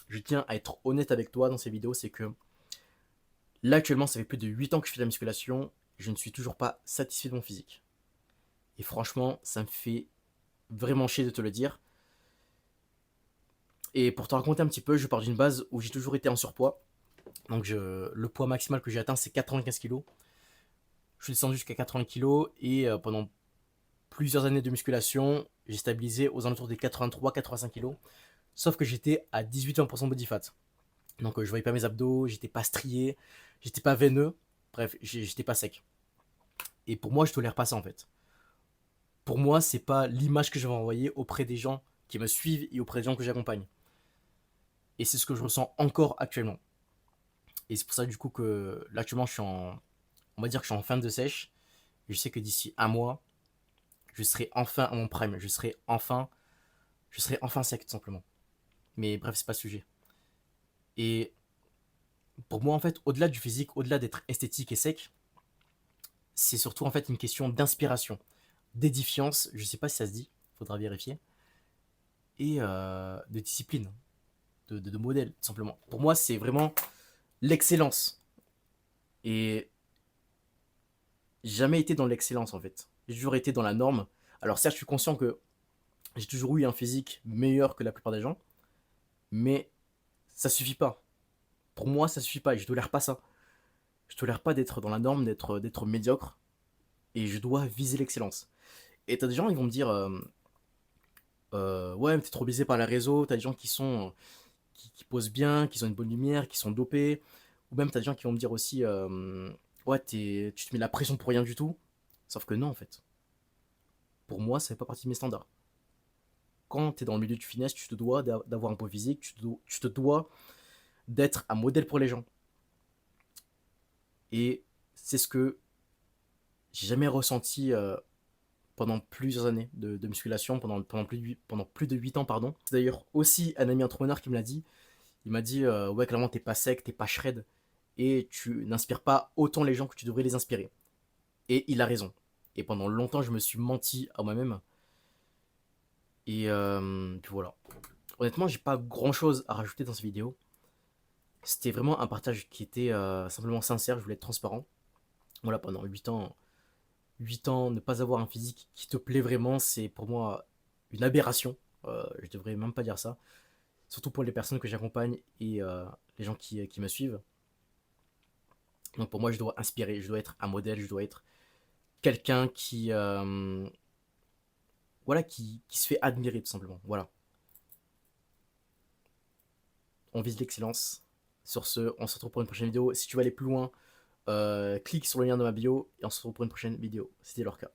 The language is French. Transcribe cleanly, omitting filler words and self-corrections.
je tiens à être honnête avec toi dans ces vidéos, c'est que là actuellement ça fait plus de 8 ans que je fais de la musculation, je ne suis toujours pas satisfait de mon physique. Et franchement, ça me fait vraiment chier de te le dire. Et pour te raconter un petit peu, je pars d'une base où j'ai toujours été en surpoids. Donc le poids maximal que j'ai atteint c'est 95 kg. Je suis descendu jusqu'à 80 kg et pendant plusieurs années de musculation, j'ai stabilisé aux alentours des 83-85 kg. Sauf que j'étais à 18-20% body fat. Donc je voyais pas mes abdos, j'étais pas strié, j'étais pas veineux, bref, j'étais pas sec. Et pour moi, je tolère pas ça en fait. Pour moi, c'est pas l'image que je vais envoyer auprès des gens qui me suivent et auprès des gens que j'accompagne. Et c'est ce que je ressens encore actuellement. Et c'est pour ça du coup que là actuellement on va dire que je suis en fin de sèche. Et je sais que d'ici un mois, je serai enfin à mon prime. Je serai enfin sec tout simplement. Mais bref, c'est pas le sujet. Et pour moi en fait, au-delà du physique, au-delà d'être esthétique et sec, c'est surtout en fait une question d'inspiration, d'édifiance, je sais pas si ça se dit, faudra vérifier, et de discipline, de modèle, tout simplement. Pour moi, c'est vraiment l'excellence. Et j'ai jamais été dans l'excellence, en fait. J'ai toujours été dans la norme. Alors certes, je suis conscient que j'ai toujours eu un physique meilleur que la plupart des gens, mais ça suffit pas. Pour moi, ça suffit pas, et je tolère pas ça. Je tolère pas d'être dans la norme, d'être médiocre, et je dois viser l'excellence. Et t'as des gens, ils vont me dire, ouais, mais t'es trop biaisé par les réseaux, t'as des gens qui posent bien, qui ont une bonne lumière, qui sont dopés. Ou même, t'as des gens qui vont me dire aussi, ouais, tu te mets la pression pour rien du tout. Sauf que non, en fait. Pour moi, ça fait pas partie de mes standards. Quand t'es dans le milieu du fitness, tu te dois d'avoir un beau physique, tu te dois d'être un modèle pour les gens. Et c'est ce que j'ai jamais ressenti pendant plusieurs années de musculation, pendant plus de 8 ans, pardon. C'est d'ailleurs aussi un ami entrepreneur qui me l'a dit. Il m'a dit, ouais, clairement, t'es pas sec, t'es pas shred. Et tu n'inspires pas autant les gens que tu devrais les inspirer. Et il a raison. Et pendant longtemps, je me suis menti à moi-même. Et puis voilà. Honnêtement, j'ai pas grand chose à rajouter dans cette vidéo. C'était vraiment un partage qui était simplement sincère, je voulais être transparent. Voilà, pendant 8 ans, ne pas avoir un physique qui te plaît vraiment, c'est pour moi une aberration. Je devrais même pas dire ça. Surtout pour les personnes que j'accompagne et les gens qui me suivent. Donc pour moi, je dois inspirer, je dois être un modèle, je dois être quelqu'un voilà, qui se fait admirer tout simplement. Voilà, on vise l'excellence. Sur ce, on se retrouve pour une prochaine vidéo. Si tu veux aller plus loin, clique sur le lien de ma bio et on se retrouve pour une prochaine vidéo. C'était leur cas.